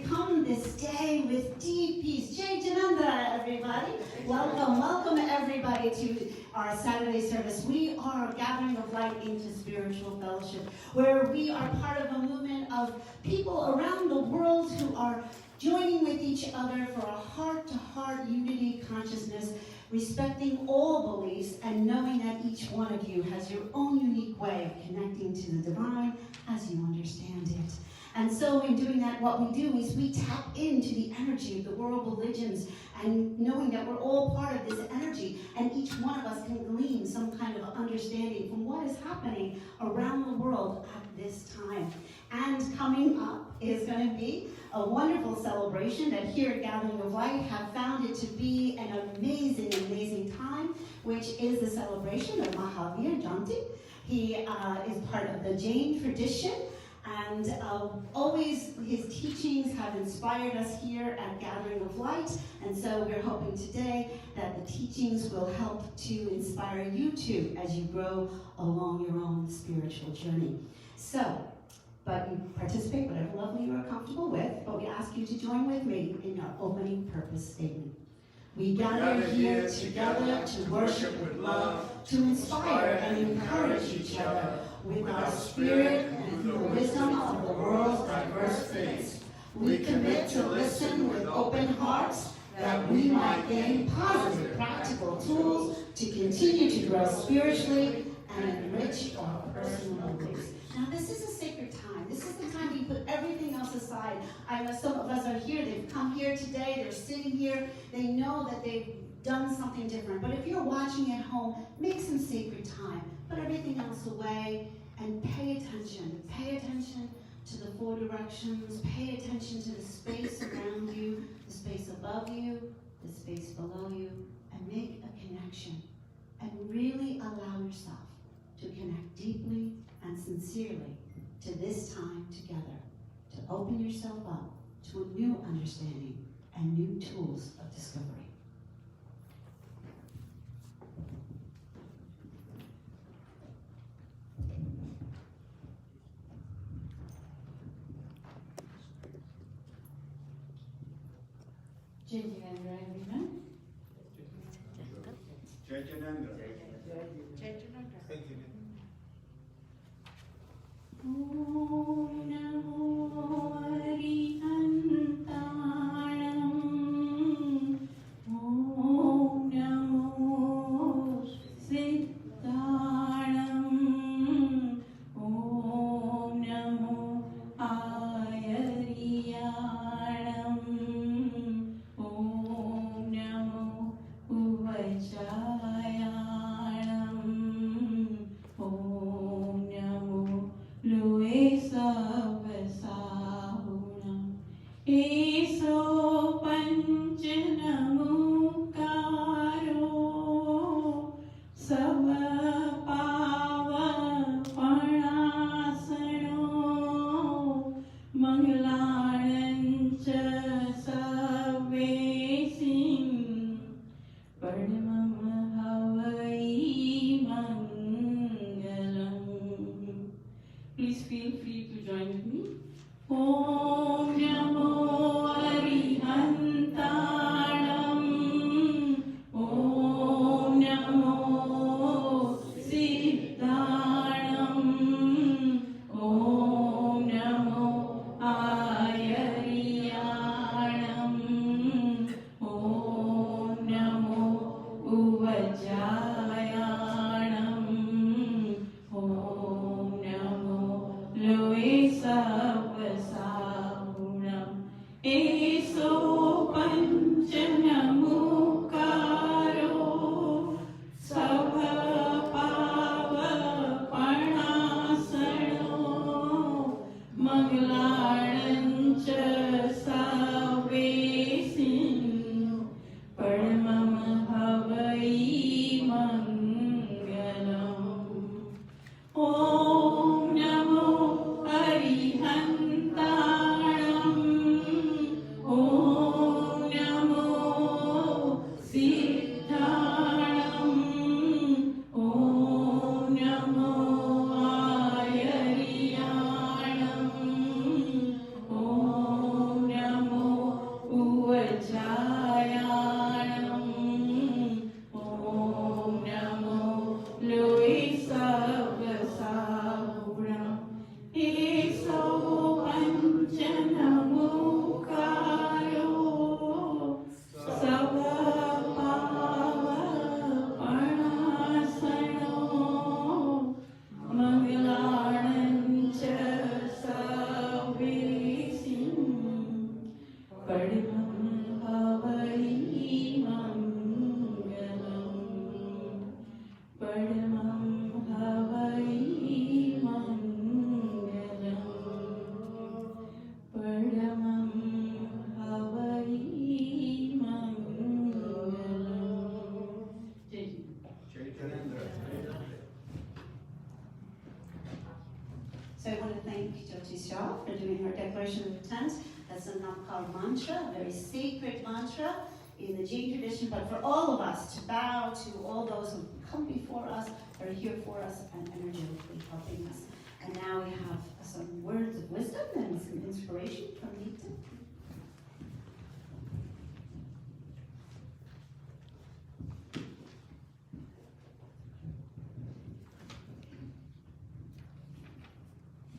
come this day with deep peace. Jai Jananda, everybody. Welcome everybody to our Saturday service. We are a gathering of light into spiritual fellowship, where we are part of a movement of people around the world who are joining with each other for a heart-to-heart unity consciousness, respecting all beliefs and knowing that each one of you has your own unique way of connecting to the divine as you understand it. And so in doing that, what we do is we tap into the energy of the world religions, and knowing that we're all part of this energy, and each one of us can glean some kind of understanding from what is happening around the world at this time. And coming up is going to be a wonderful celebration that here at Gathering of Light have found it to be an amazing, amazing time, which is the celebration of Mahaveera Jayanti. He is part of the Jain tradition, and always his teachings have inspired us here at Gathering of Light, and so we're hoping today that the teachings will help to inspire you too as you grow along your own spiritual journey. So, but you participate whatever level you are comfortable with, but we ask you to join with me in our opening purpose statement. We gather here together to worship with love, to inspire and encourage each other with our spirit and the wisdom of the world's diverse faiths. We commit to listen with open hearts that we might gain positive practical tools to continue to grow spiritually and enrich our personal lives. Now this is a sacred time. This is the time we put everything else aside. I know some of us are here, they've come here today, they're sitting here, they know that they've done something different. But if you're watching at home, make some sacred time. Put everything else away and pay attention. Pay attention to the four directions, pay attention to the space around you, the space above you, the space below you, and make a connection. And really allow yourself to connect deeply and sincerely to this time together, to open yourself up to a new understanding and new tools of discovery. Jai Jananda, everyone. Jai Jananda. Jai Jananda. Thank you. Om Namo Arihantaram. Om Namo Siddharam. Om Namo Ayariyanam. Om Namo Uvachayanam. Om Namo Luesa Vasahunam. Eso Panchanamukaro Sava Pava Parasano Mangalarancha Savesim Paramam Havai Mangalam. Please feel free to join with me. Om Namo Arihantaram. Om Namo Siddharam. Om Namo Ayariyanam. Om Namo Uvachayanam. Om Namo Luesa Vasahunam. Eso Panchanamukaro Sabha Pava Parasano Mangalarancha Savesim Paramam Havai Mangalam. Om Namo Arihantaram. Padmam Havai Mangalam. Padmam Havai Mangalam. Padmam Havai Mangalam. So I want to thank Jyoti Shah for doing her declaration of intent. That's a Navkar mantra, a very sacred mantra in the Jain tradition, but for all of us to bow to all those who come before us, are here for us, and energetically helping us. And now we have some words of wisdom and some inspiration from Nita.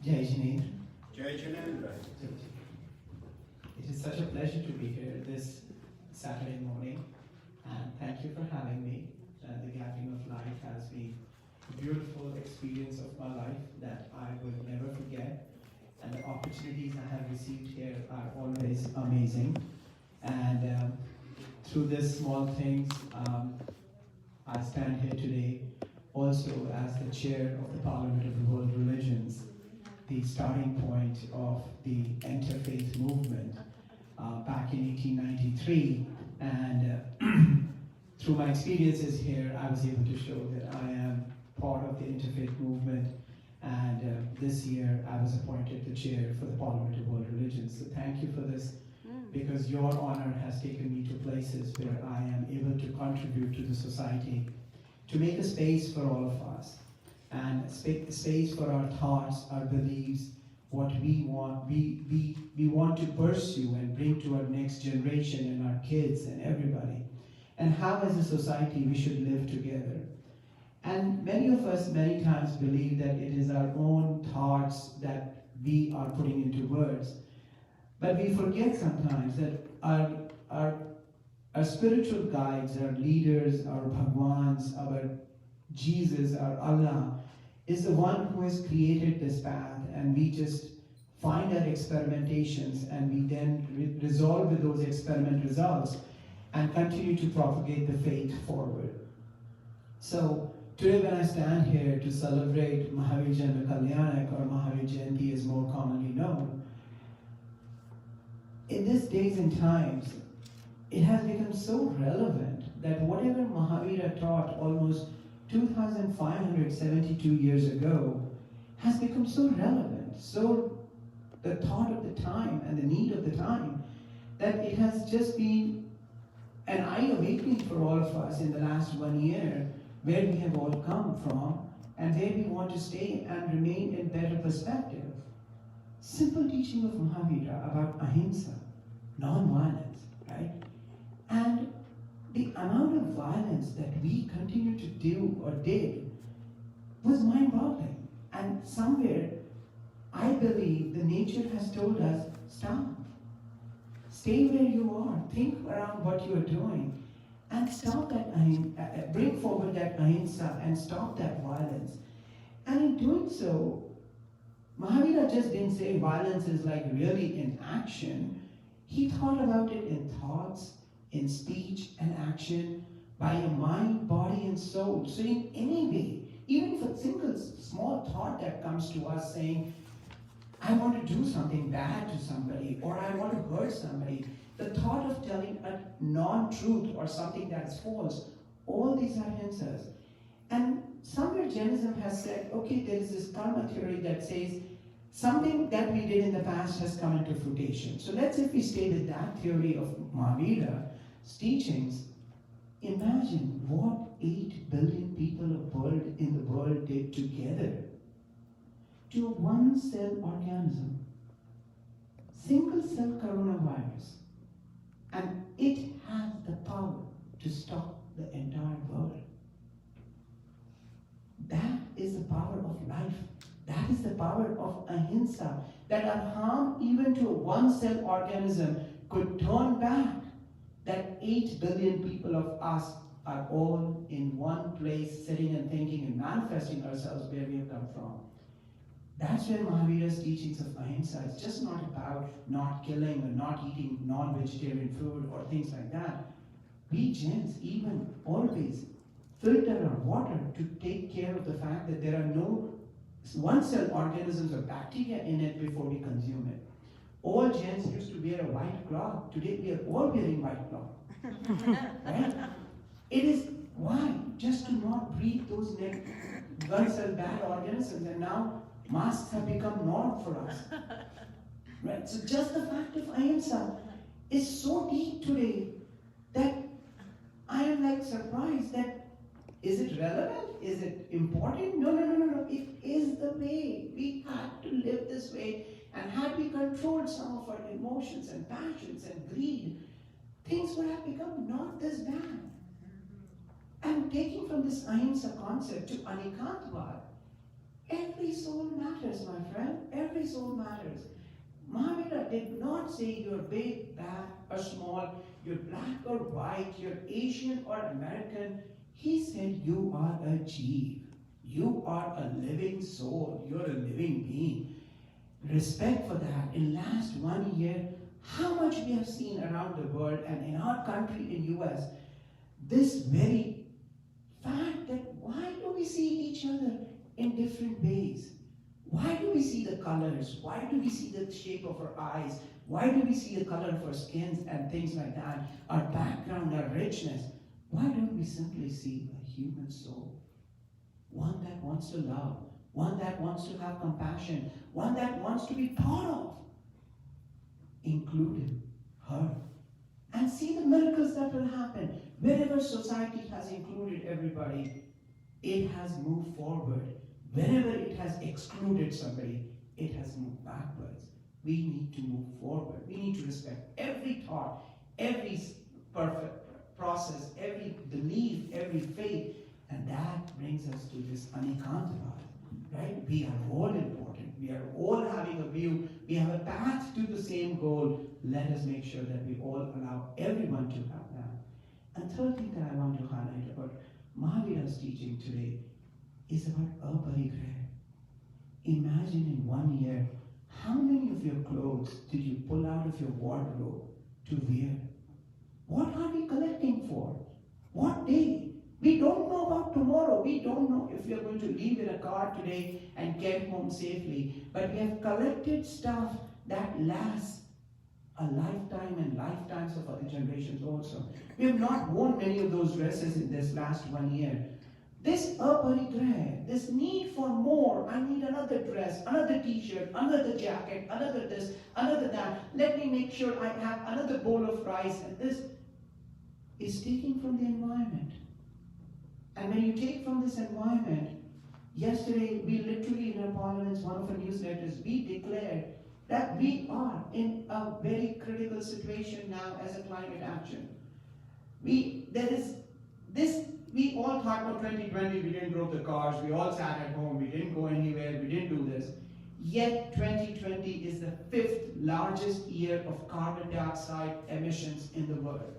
Jai Jain. Jai Jinendra. It is such a pleasure to be here this Saturday morning, and thank you for having me. The Gathering of Light has been a beautiful experience of my life that I will never forget, and the opportunities I have received here are always amazing. And through these small things, I stand here today also as the chair of the Parliament of the World Religions, the starting point of the interfaith movement back in 1893. And through my experiences here, I was able to show that I am part of the interfaith movement. And this year, I was appointed the chair for the Parliament of World Religions. So thank you for this, because your honor has taken me to places where I am able to contribute to the society, to make a space for all of us, and space for our thoughts, our beliefs, what we want, we want to pursue and bring to our next generation and our kids and everybody, and how as a society we should live together. And many of us many times believe that it is our own thoughts that we are putting into words, but we forget sometimes that our spiritual guides, our leaders, our Bhagwans, our Jesus, our Allah, is the one who has created this path, and we just find our experimentations and we then resolve with those experiment results and continue to propagate the faith forward. So today when I stand here to celebrate Mahavir Janma Kalyanak, or Mahavir Jayanti is more commonly known, in these days and times, it has become so relevant that whatever Mahavira taught almost 2,572 years ago has become so relevant, so the thought of the time and the need of the time, that it has just been an eye-awakening for all of us in the last 1 year, where we have all come from and where we want to stay and remain in better perspective. Simple teaching of Mahavira about ahimsa, non-violence, right? And the amount of violence that we continue to do or did was mind-boggling. And somewhere, I believe the nature has told us, stop. Stay where you are. Think around what you are doing. And stop that, bring forward that ahimsa and stop that violence. And in doing so, Mahavira just didn't say violence is like really in action. He thought about it in thoughts, in speech and action, by your mind, body, and soul. So in any way, even if a single small thought that comes to us saying, I want to do something bad to somebody, or I want to hurt somebody, the thought of telling a non-truth or something that's false, all these are himsas. And somewhere Jainism has said, okay, there is this karma theory that says something that we did in the past has come into fruition. So let's say if we stay with that theory of Mahavira's teachings, imagine what 8 billion people in the world did together to a one-cell organism, single-cell coronavirus, and it has the power to stop the entire world. That is the power of life. That is the power of ahimsa, that our harm even to a one-cell organism could turn back. That 8 billion people of us are all in one place, sitting and thinking and manifesting ourselves where we have come from. That's where Mahavira's teachings of ahimsa is just not about not killing or not eating non-vegetarian food or things like that. We Jains even always filter our water to take care of the fact that there are no one-cell organisms or bacteria in it before we consume it. All Jains used to wear a white cloth. Today we are all wearing white cloth. Right? It is why? Just to not breathe those one-cell bad organisms, and now masks have become norm for us. Right? So just the fact of ahimsa is so deep today that I am like surprised that is it relevant? Is it important? No. It is the way. We had to live this way, and had we controlled some of our emotions and passions and greed, things would have become not this bad. And taking from this ahimsa concept to anikantvad, every soul matters, my friend. Every soul matters. Mahavira did not say you're big, bad, or small, you're black or white, you're Asian or American. He said you are a jeev. You are a living soul. You're a living being. Respect for that. In last 1 year, how much we have seen around the world and in our country in US, this very fact that why do we see each other in different ways? Why do we see the colors? Why do we see the shape of our eyes? Why do we see the color of our skins and things like that? Our background, our richness. Why don't we simply see a human soul? One that wants to love, one that wants to have compassion, one that wants to be part of, including her. And see the miracles that will happen. Wherever society has included everybody, it has moved forward. Whenever it has excluded somebody, it has moved backwards. We need to move forward. We need to respect every thought, every perfect process, every belief, every faith. And that brings us to this anikantavad, right? We are all important. We are all having a view. We have a path to the same goal. Let us make sure that we all allow everyone to have that. And third thing that I want to highlight about Mahavira's teaching today is about aparigraha. Imagine in 1 year, how many of your clothes did you pull out of your wardrobe to wear? What are we collecting for? What day? We don't know about tomorrow. We don't know if we are going to leave in a car today and get home safely. But we have collected stuff that lasts a lifetime and lifetimes of other generations also. We have not worn many of those dresses in this last 1 year. This aparigraha, this need for more, I need another dress, another t-shirt, another jacket, another this, another that. Let me make sure I have another bowl of rice, and this is taking from the environment. And when you take from this environment, yesterday we literally in our parliaments, one of our newsletters, we declared that we are in a very critical situation now as a climate action. We all thought about 2020, we didn't drove the cars, we all sat at home, we didn't go anywhere, we didn't do this. Yet 2020 is the 5th largest year of carbon dioxide emissions in the world.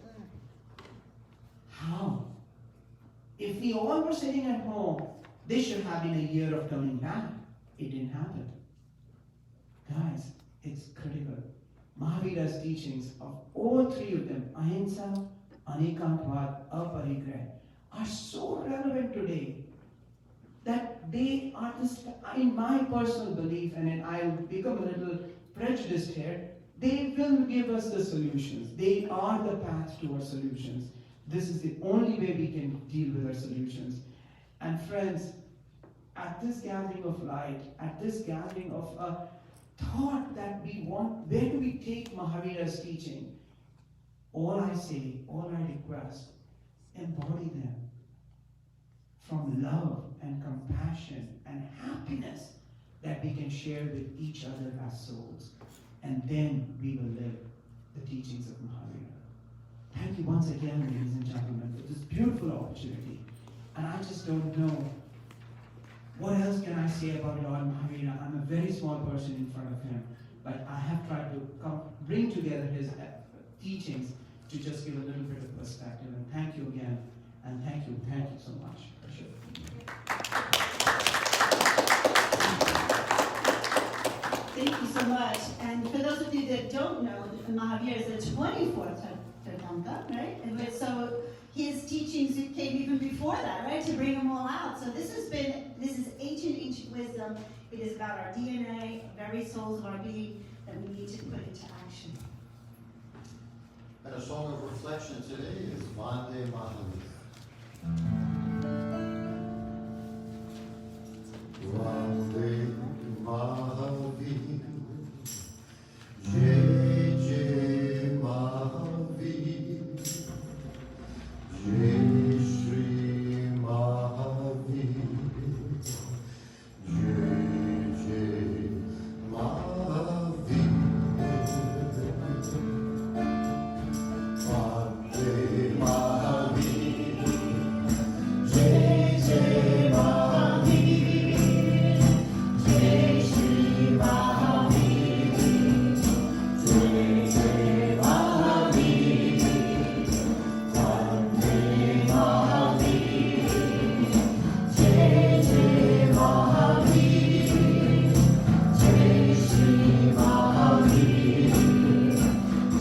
How? If we all were sitting at home, this should have been a year of coming back. It didn't happen. Guys, it's critical. Mahavira's teachings of all three of them, ahimsa, anikantvad, aparigraha, are so relevant today that they are just, in my personal belief, and I'll become a little prejudiced here, they will give us the solutions. They are the path to our solutions. This is the only way we can deal with our solutions. And friends, at this gathering of light, at this gathering of a thought that we want, where do we take Mahavira's teaching? All I say, all I request, embody them from love and compassion and happiness that we can share with each other as souls. And then we will live the teachings of Mahavira. Thank you once again, ladies and gentlemen, for this beautiful opportunity. And I just don't know what else can I say about Lord Mahavira. I'm a very small person in front of him, but I have tried to bring together his teachings to just give a little bit of perspective. And thank you again, and thank you so much. Sure. Thank you so much. And for those of you that don't know, Mahavir is the 24th Tirthankar, right? And so his teachings came even before that, right? To bring them all out. So this is ancient wisdom. It is about our DNA, very souls of our being that we need to put into action. And a song of reflection today is Vande Mahavira. Vande Mahavira, Jai Jai Mahavira, Jai Shri Mahavira, Jai Jai Mahavira. Vande Mahavira, Jai Jai Mahavira, Jai Shri Mahavira, Jai Jai Mahavira. Vande Mahavira, Jai Jai Mahavira, Jai Shri Mahavira,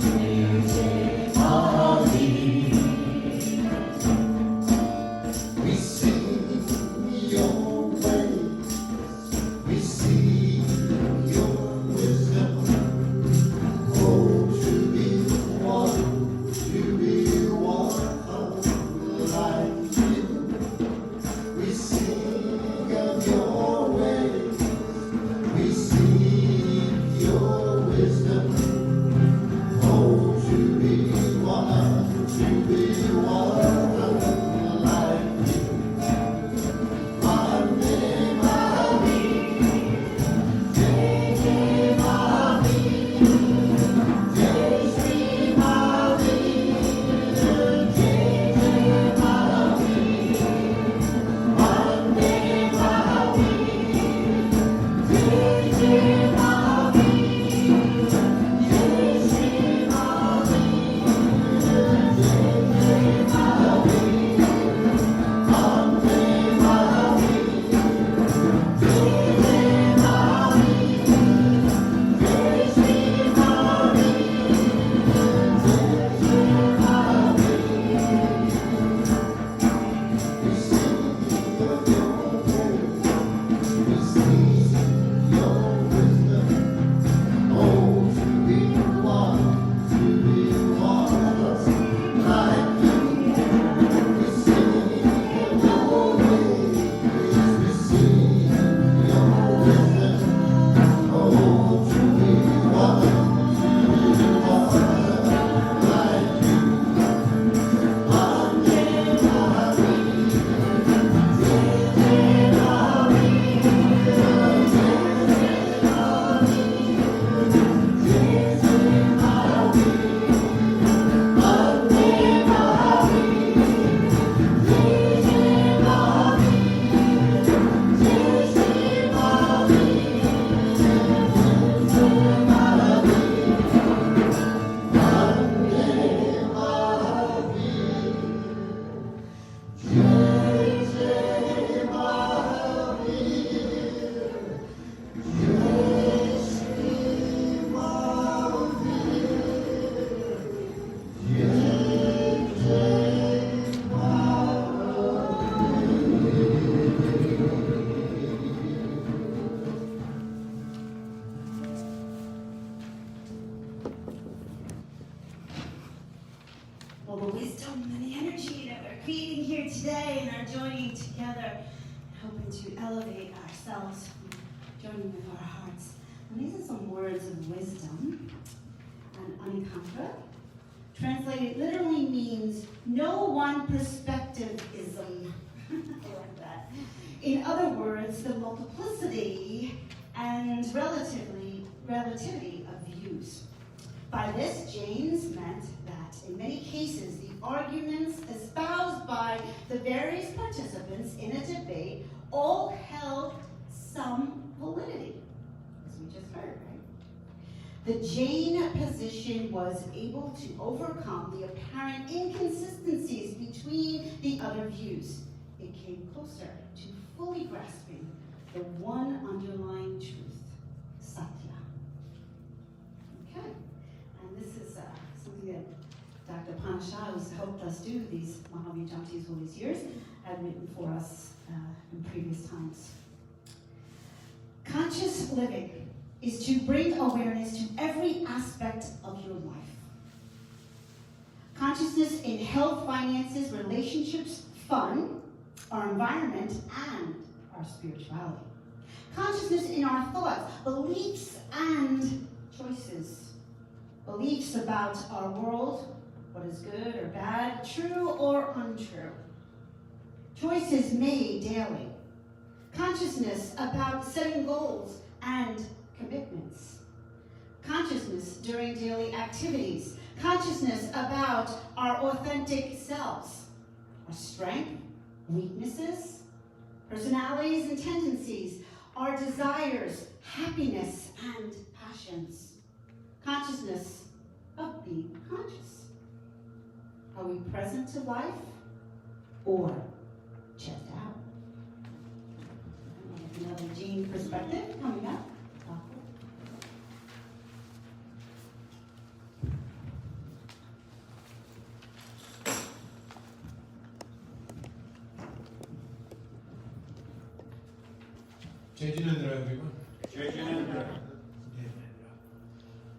Jai Jai Mahavira. We sing your ways, we see your wisdom. Oh, to be one like you. We sing of your ways, we see your wisdom. Oh, to be one like you. Vande Mahavira, Jai Jai Mahavira, Jai Shri Mahavira, Jai Jai Mahavira. Vande Mahavira, Jai Jai Mahavira, Jai Shri Mahavira, Jai Jai Mahavira. Vande Mahavira, Jai Jai Mahavira, Jai Shri Mahavira, Jai Jai Mahavira. We sing of your ways, we see your wisdom. Oh, to be one like you. We sing of your ways, we see your wisdom. Oh, to be one like you. Vande Mahavira, Jai Jai Mahavira, Jai Jai Mahavira, Jai Jai Mahavira. Vande Mahavira, Jai Jai Mahavira, Jai Shri Mahavira, Jai Jai Mahavira. Vande Mahavira, Jai Jai Mahavira, Jai Shri Mahavira, Jai Jai Well, the wisdom and the energy that we're creating here today and are joining together, hoping to elevate ourselves, joining with our hearts. And these are some words of wisdom. And Anikanta, translated literally means no one perspective-ism. I like that. In other words, the multiplicity and relativity of views. By this, Jains meant that in many cases, the arguments espoused by the various participants in a debate all held some validity, as we just heard, right? The Jain position was able to overcome the apparent inconsistencies between the other views. It came closer to fully grasping the one underlying truth, Satya. this is something that Dr. Panashah, who's helped us do these Mahaveera Jayantis all these years, had written for us in previous times. Conscious living is to bring awareness to every aspect of your life. Consciousness in health, finances, relationships, fun, our environment, and our spirituality. Consciousness in our thoughts, beliefs, and choices. Beliefs about our world, what is good or bad, true or untrue. Choices made daily. Consciousness about setting goals and commitments. Consciousness during daily activities. Consciousness about our authentic selves, our strength, weaknesses, personalities and tendencies, our desires, happiness and passions. Consciousness of being conscious. Are we present to life or checked out? Another Jean perspective coming up. Jayinendra, everyone. Jayinendra.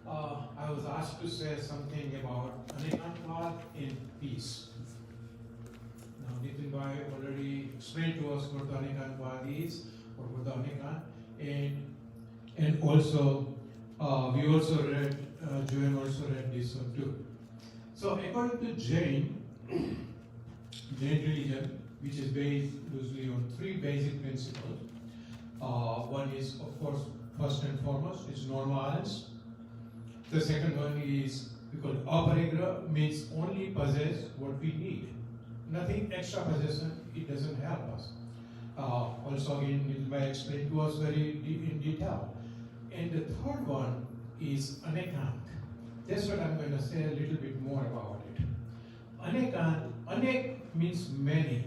I was asked to say something about Anekantvad in peace. Now, Nitin Bhai already explained to us what the Anekantvad is, or what the Anekant, and also we also read, Joanne also read this one too. So, according to Jain religion, which is based loosely on three basic principles. One is, of course, first and foremost, it's non-violence. The second one is, we call it aparigra, means only possess what we need. Nothing extra possession, it doesn't help us. Also, again, it may explain to us very in detail. And the third one is anekant. That's what I'm going to say a little bit more about it. Anekant, anek means many.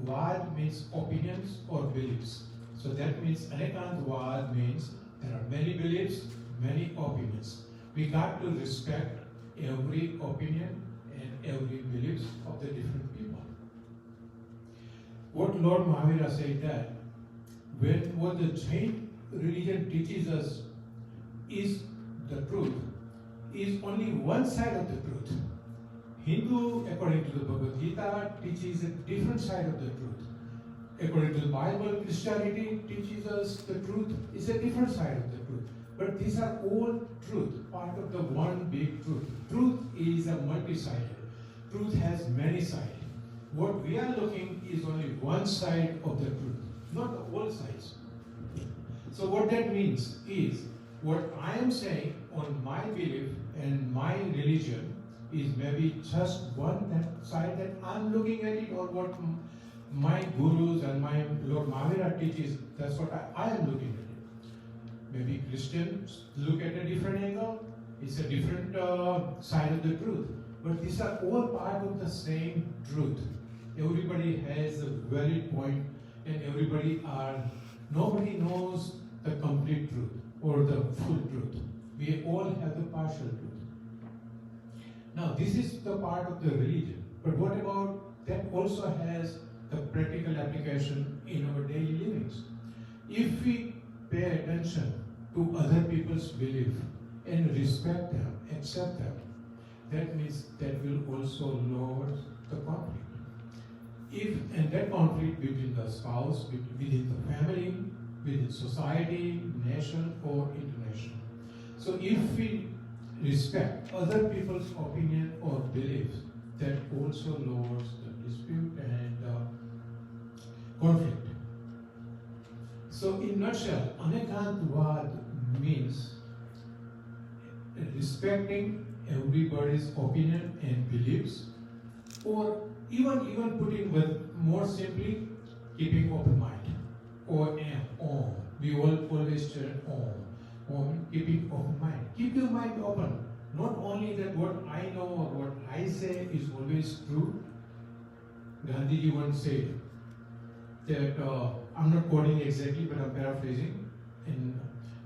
Vad means opinions or beliefs. So that means Anekantvad means there are many beliefs, many opinions. We got to respect every opinion and every beliefs of the different people. What Lord Mahavira said that what the Jain religion teaches us is the truth, is only one side of the truth. Hindu, according to the Bhagavad Gita, teaches a different side of the truth. According to the Bible, Christianity teaches us the truth is a different side of the truth. But these are all truth, part of the one big truth. Truth is a multi-sided. Truth has many sides. What we are looking is only one side of the truth, not all sides. So what that means is, what I am saying on my belief and my religion is maybe just one side that I'm looking at it, or what my gurus and my Lord Mahavira teaches, that's what I am looking at it. Maybe Christians look at a different angle, it's a different side of the truth. But these are all part of the same truth. Everybody has a valid point, and nobody knows the complete truth or the full truth. We all have the partial truth. Now, this is the part of the religion. But what about that also has the practical application in our daily livings? If we pay attention to other people's belief and respect them, accept them, that means that will also lower the conflict. And that conflict between the spouse, within the family, within society, nation, or international. So if we respect other people's opinion or beliefs, that also lowers the dispute and conflict. So in nutshell, Anekantvad means respecting everybody's opinion and beliefs, or even putting with more simply, keeping open mind. Om. We always chant Om, keeping open mind. Keep your mind open. Not only that what I know or what I say is always true. Gandhiji once said that, I'm not quoting exactly, but I'm paraphrasing. And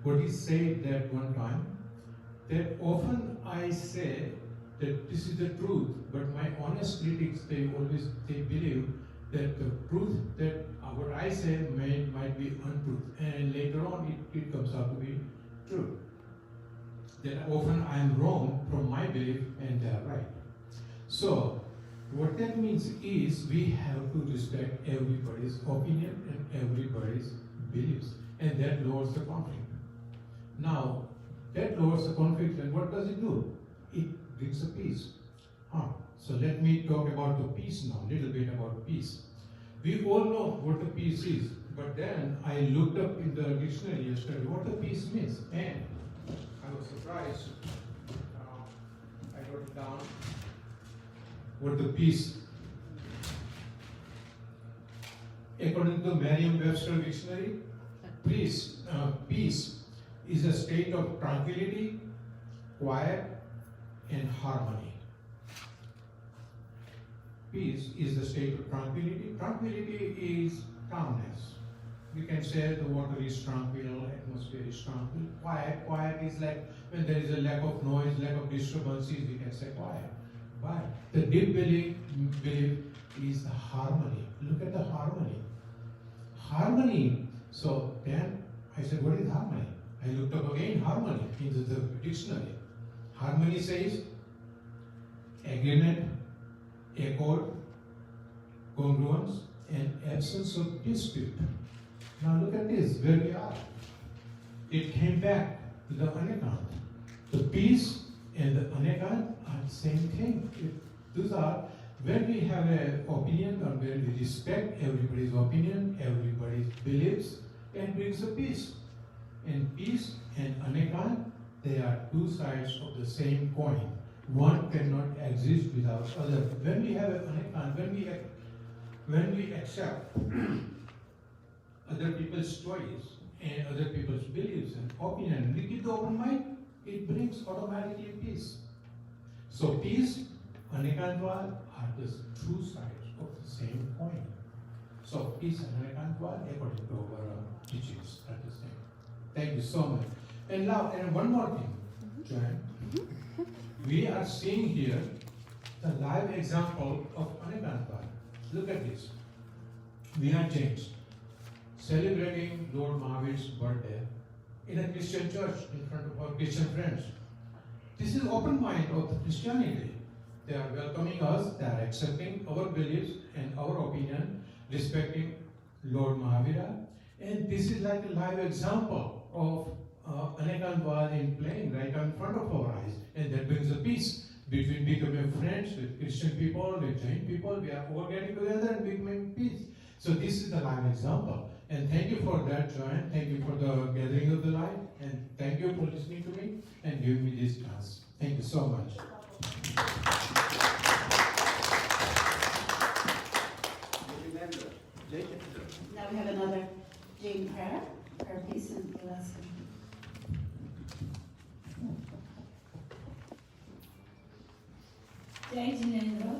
what he said that one time, that often I say that this is the truth, but my honest critics, they believe that the truth that what I say might be untruth, and later on it comes out to be true. That often I am wrong from my belief and they are right. So what that means is we have to respect everybody's opinion and everybody's beliefs, and that lowers the conflict. Now, that lowers the conflict, and what does it do? It brings a peace. So let me talk about the peace now, a little bit about peace. We all know what the peace is, but then I looked up in the dictionary yesterday what the peace means, and I was surprised. I wrote it down. What the peace, according to Merriam-Webster dictionary, peace is a state of tranquility, quiet, and harmony. Peace is the state of tranquility. Tranquility is calmness. We can say the water is tranquil, atmosphere is tranquil. Quiet is like when there is a lack of noise, lack of disturbances, we can say quiet. But the deep belief is the harmony. Look at the harmony. Harmony. So then I said, what is harmony? I looked up again harmony into the dictionary. Harmony says agreement, accord, congruence, and absence of dispute. Now look at this, where we are. It came back to the anekant. The peace and the anekant are the same thing. Those are when we have an opinion or when we respect everybody's opinion, everybody's beliefs, it brings a peace. And peace and anekant, they are two sides of the same coin. One cannot exist without other. When we have an anekant, when we accept other people's choice and other people's beliefs and opinion, we keep the open mind, it brings automatically peace. So peace, anekantvad are the two sides of the same coin. So peace and anekantvad, according to our teachings, are the same. Thank you so much. And now, and one more thing, Joanne. We are seeing here the live example of anekantvad. Look at this. We are Jains, celebrating Lord Mahavir's birthday in a Christian church in front of our Christian friends. This is open mind of the Christianity. They are welcoming us, they are accepting our beliefs and our opinion, respecting Lord Mahavira. And this is like a live example of anekantvad in playing right in front of our eyes. And that brings a peace between becoming friends with Christian people, with Jain people. We are all getting together and becoming peace. So this is the live example. And thank you for that, Joanne. Thank you for the gathering of the light. And thank you for listening to me and giving me this chance. Thank you so much. Now we have another Jain prayer. Prayer, please, and the last one. Jai Jinendra.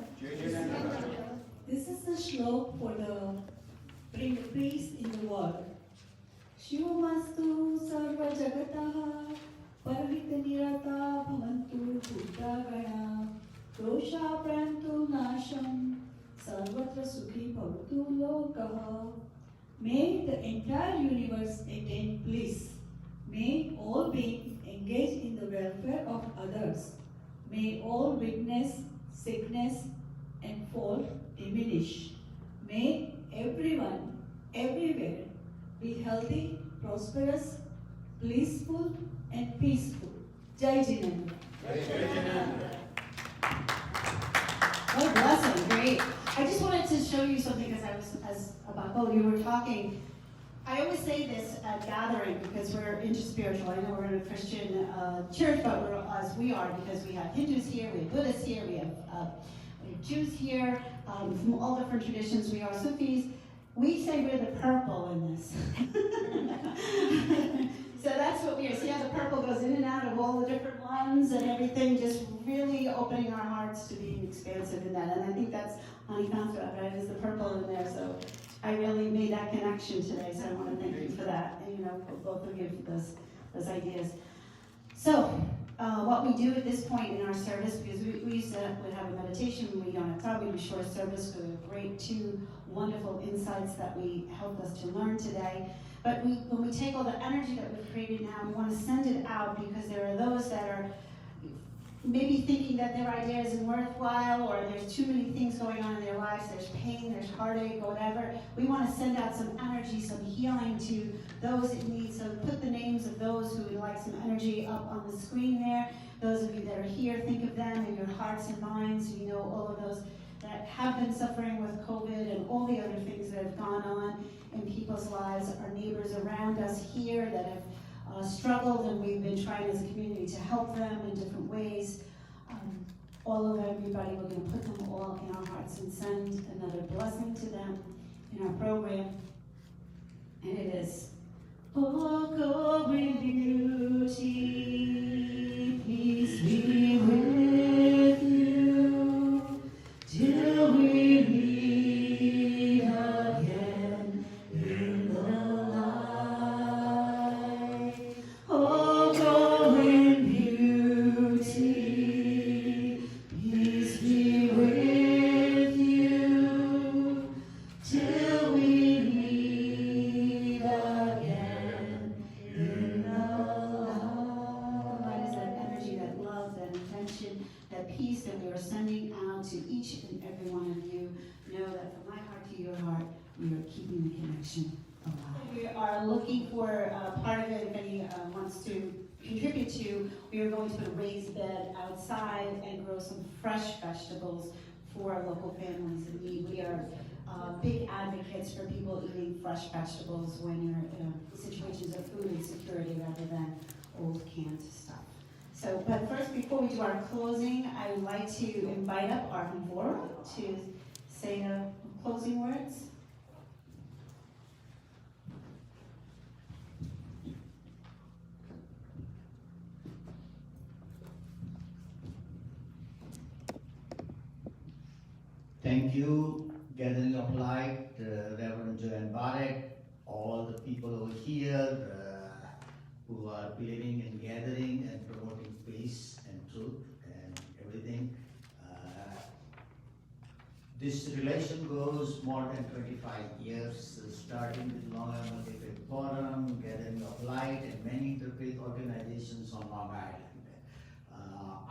This is the shlok for the bring peace in the world. Shivamastu sarva jagataha parvita nirata bhavantu bhuddhagana dosha prantu nasham sarvatra sukhi bhavatu lokaha. May the entire universe attain bliss. May all beings engage in the welfare of others. May all weakness, sickness, and fault diminish. May everyone, everywhere, be healthy, prosperous, blissful, and peaceful. Jai Jinendra. What a blessing, great. I just wanted to show you something as Abako, you were talking. I always say this at gathering because we're interspiritual. I know we're in a Christian church, but we're as we are because we have Hindus here, we have Buddhists here, we have Jews here, from all different traditions. We are Sufis. We say we're the purple in this. So that's what we are. See how the purple goes in and out of all the different ones and everything, just really opening our hearts to being expansive in that. And I think that's Anekantvad, right? Is the purple in there. So I really made that connection today. So I want to thank you for that. And for both of you for those ideas. So what we do at this point in our service, because we used to would have a meditation, we on a probably short service with a great two wonderful insights that we helped us to learn today. But when we take all the energy that we've created now, we want to send it out because there are those that are maybe thinking that their idea isn't worthwhile, or there's too many things going on in their lives, there's pain, there's heartache, or whatever. We want to send out some energy, some healing to those in need. So put the names of those who would like some energy up on the screen there. Those of you that are here, think of them in your hearts and minds. You know all of those that have been suffering with COVID and all the other things that have gone on in people's lives. Our neighbors around us here that have struggled, and we've been trying as a community to help them in different ways. All of everybody, we're going to put them all in our hearts and send another blessing to them in our program. And it is, oh, go in beauty, peace be with you, till we meet again in the light. Oh, go in beauty, peace be with you, till we meet again in the light. The light is that energy, that love, that intention, that peace that we are sending out to each and every one of you. Know that from my heart to your heart, we are keeping the connection alive. We are looking for part of it, if any wants to contribute to, we are going to put a raised bed outside and grow some fresh vegetables for our local families in need. We are big advocates for people eating fresh vegetables when you're in situations of food insecurity rather than old canned stuff. So, but first, before we do our closing, I would like to invite up our Mahaveera to say the closing words. Thank you, Gathering of Light, Reverend Joanne Barrett, all the people over here who are believing in gathering and promoting peace and truth and everything. This relation goes more than 25 years, starting with Long Island Interfaith Forum, Gathering of Light, and many interfaith organizations on Long Island.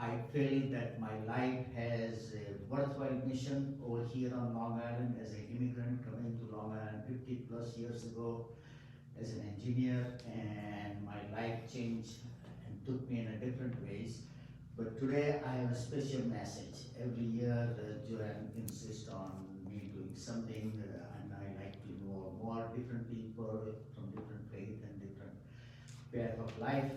I feel that my life has a worthwhile mission over here on Long Island as an immigrant coming to Long Island 50 plus years ago as an engineer, and my life changed and took me in a different ways. But today I have a special message. Every year Joanne insists on me doing something, and I like to know more different people from different faith and different path of life.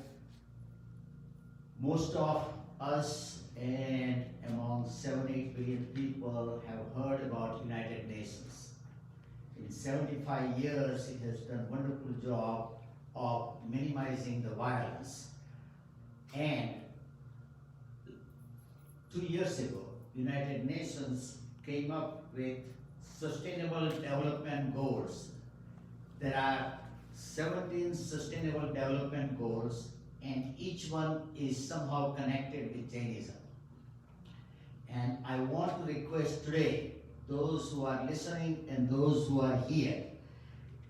Most of us and among 7-8 billion people have heard about United Nations. In 75 years, it has done a wonderful job of minimizing the violence. And 2 years ago, United Nations came up with Sustainable Development Goals. There are 17 Sustainable Development Goals, and each one is somehow connected with Jainism. And I want to request today, those who are listening and those who are here,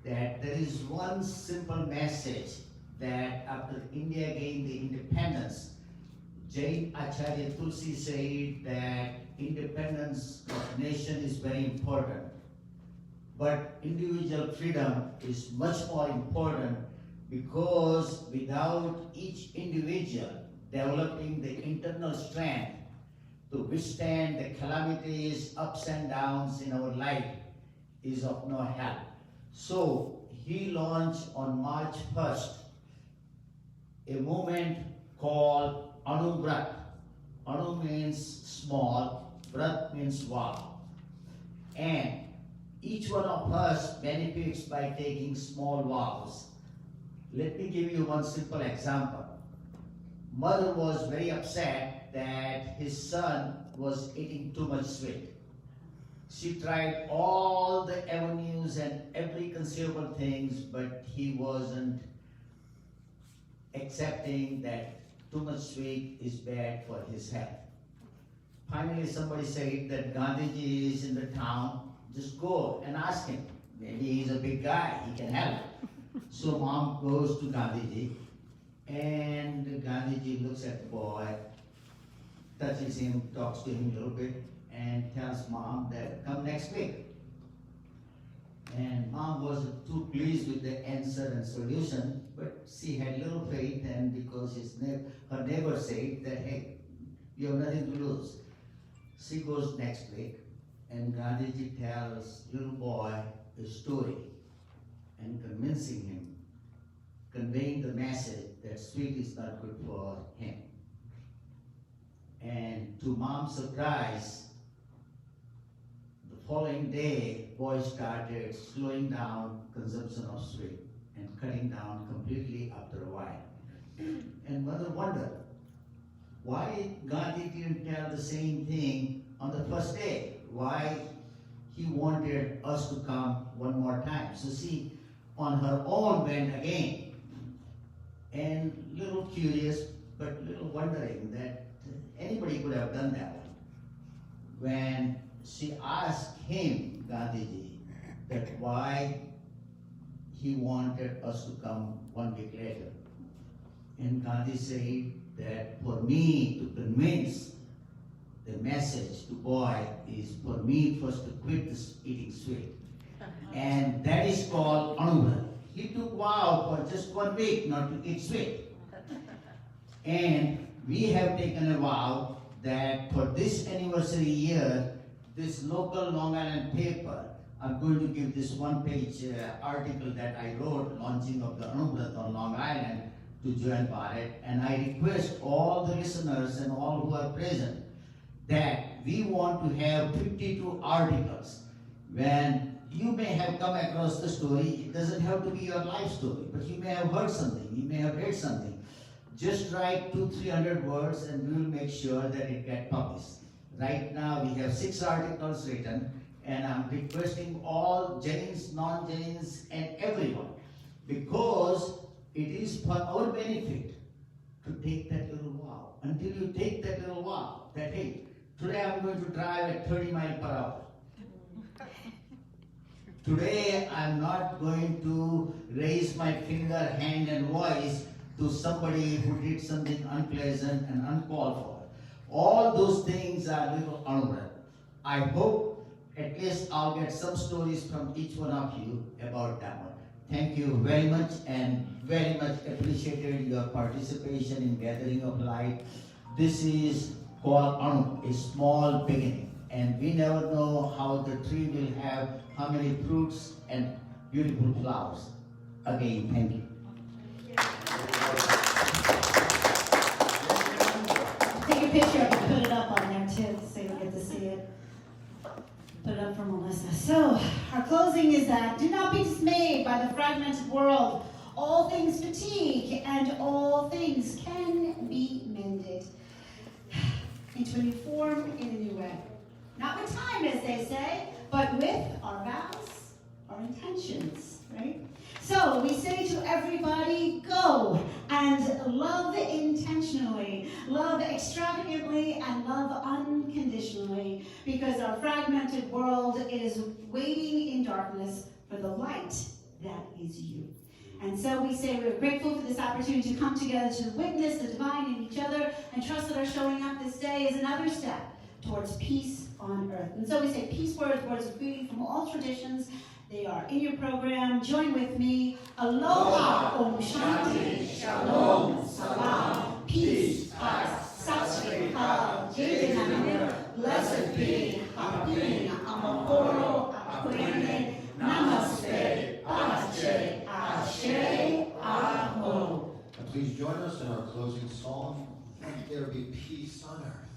that there is one simple message that after India gained the independence, Jain Acharya Tulsi said that independence of nation is very important, but individual freedom is much more important, because without each individual developing the internal strength to withstand the calamities, ups and downs in our life is of no help. So he launched on March 1st a movement called Anu Vrat. Anu means small, Vrat means vow. And each one of us benefits by taking small vows. Let me give you one simple example. Mother was very upset that his son was eating too much sweet. She tried all the avenues and every conceivable things, but he wasn't accepting that too much sweet is bad for his health. Finally, somebody said that Gandhiji is in the town, just go and ask him. Maybe he's a big guy, he can help. So mom goes to Gandhiji, and Gandhiji looks at the boy, touches him, talks to him a little bit, and tells mom that come next week. And mom wasn't too pleased with the answer and solution, but she had little faith, and because her neighbor said that, hey, you have nothing to lose. She goes next week, and Gandhiji tells little boy a story and convincing him, conveying the message that sweet is not good for him. And to mom's surprise, the following day, boy started slowing down consumption of sweet and cutting down completely after a while. And mother wondered, why Gandhi didn't tell the same thing on the first day? Why he wanted us to come one more time? So she, on her own, went again. And little curious, but little wondering that anybody could have done that one. When she asked him, Gandhiji, that why he wanted us to come 1 week later. And Gandhi said that for me to convince the message to boy is for me first to quit this eating sweet. And that is called Anubhav. He took vow for just 1 week not to eat sweet. And we have taken a vow that for this anniversary year, this local Long Island paper, I'm going to give this one-page article that I wrote, launching of the Anubhav on Long Island, to Join Bharat, and I request all the listeners and all who are present that we want to have 52 articles. When you may have come across the story, it doesn't have to be your life story, but you may have heard something, you may have read something. Just write 200-300 words and we will make sure that it gets published. Right now we have 6 articles written, and I'm requesting all Jains, non-Jains, and everyone, because it is for our benefit to take that little vow. Until you take that little vow, that hey, today I'm going to drive at 30 miles per hour. Today I'm not going to raise my finger, hand and voice to somebody who did something unpleasant and uncalled for. All those things are little Anubhav. I hope at least I'll get some stories from each one of you about that one. Thank you very much, and very much appreciated your participation in Gathering of Light. This is called Anu, a small beginning. And we never know how the tree will have how many fruits and beautiful flowers. Again, thank you. Take a picture of it, put it up on there too, so you'll get to see it. Put it up for Melissa. So, our closing is that do not be dismayed by the fragmented world. All things fatigue, and all things can be mended into a new form in a new way. Not with time, as they say, but with our vows, our intentions, right? So we say to everybody, go and love intentionally, love extravagantly, and love unconditionally, because our fragmented world is waiting in darkness for the light that is you. And so we say we're grateful for this opportunity to come together to witness the divine in each other, and trust that our showing up this day is another step towards peace on earth. And so we say peace words, words of greeting from all traditions. They are in your program. Join with me. Aloha, Om Shanti, Shalom, Salam, Peace, Sat Sri Akal, Jai Janam, Blessed be, Hapin, Amaporo, Akwene, Namaste, Pache, Ashe, Aho. Please join us in our closing song, Let There Be Peace on Earth.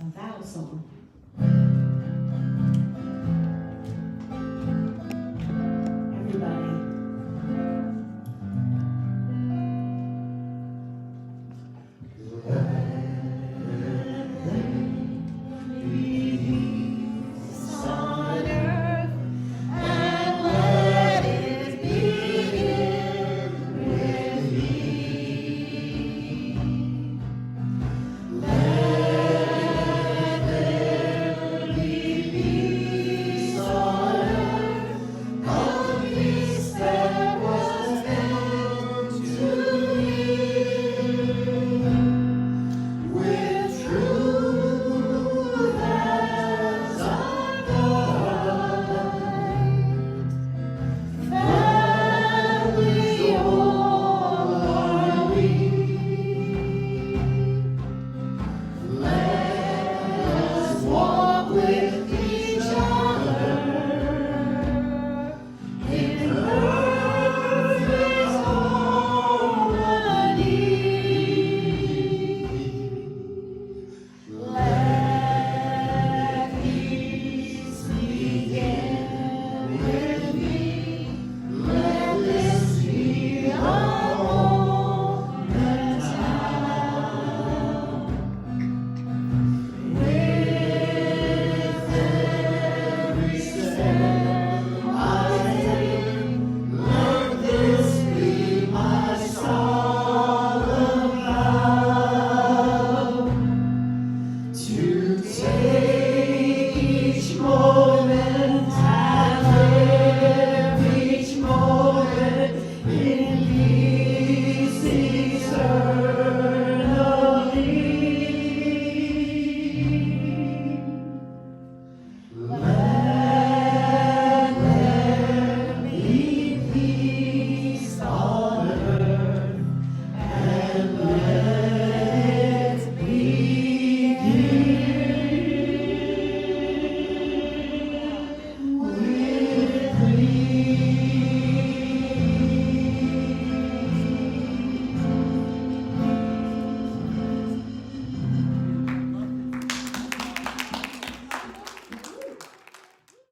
A vow song.